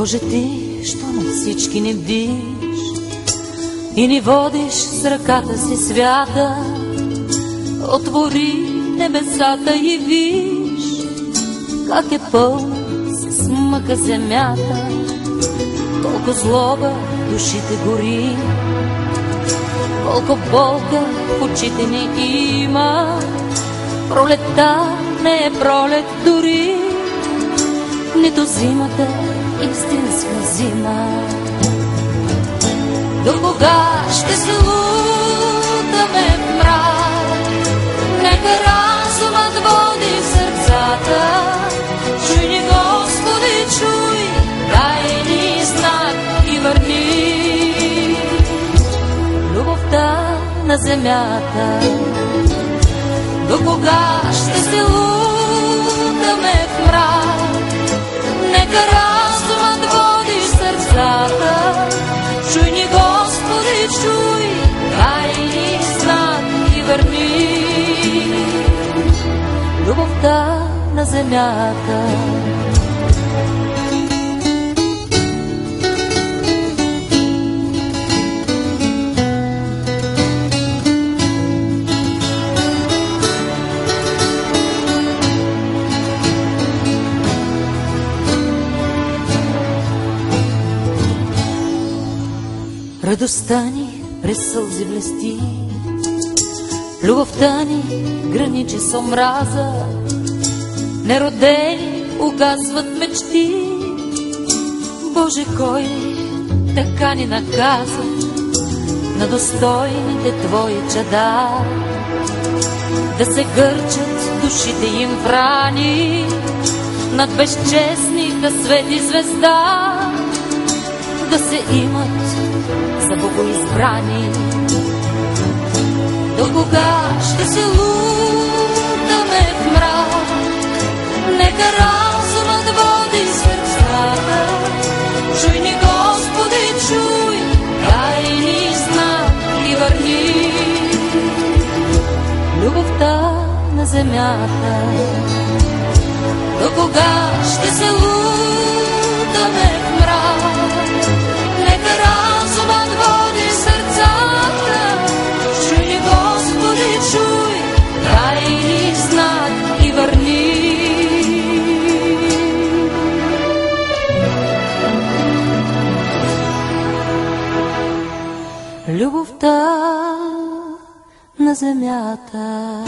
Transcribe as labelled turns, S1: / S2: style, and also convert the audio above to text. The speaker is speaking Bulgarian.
S1: Боже, ти, що на всички не бдиш и ни водиш с ръката си свята, отвори небесата и виж как е пълна с мъка земята, колко злоба душите гори, колко болка в очите ни има. Пролетта не е пролет дори, нито зимата истинска зима. До кога ще се лутаме в мрак? Нека разумът води сърцата. Чуй ни, Господи, чуй, дай ни знак и върни любовта на земята. До кога ще се лутаме в мрак? Нека разумът води сърцата. Чуй ни, Господи, чуй, дай ни знак и върни любовта на земята. Радостта ни през сълзи блести, любовта ни граничи с омраза, неродени угазват мечти. Боже, кой така ни наказа на достойните Твои чада, да се гърчат душите им в рани над безчестника свети звезда, да се имат за богоизбрани. До кога ще се лутаме в мрак? Нека разумът води сърцата. Чуй ни, Господи, чуй, дай ни знак и върни любовта на земята. До кога ще се лутаме в мрак? Нека разумът води сърцата. Чуй ни, Господи, чуй, дай ни знак и върни любовта на земята.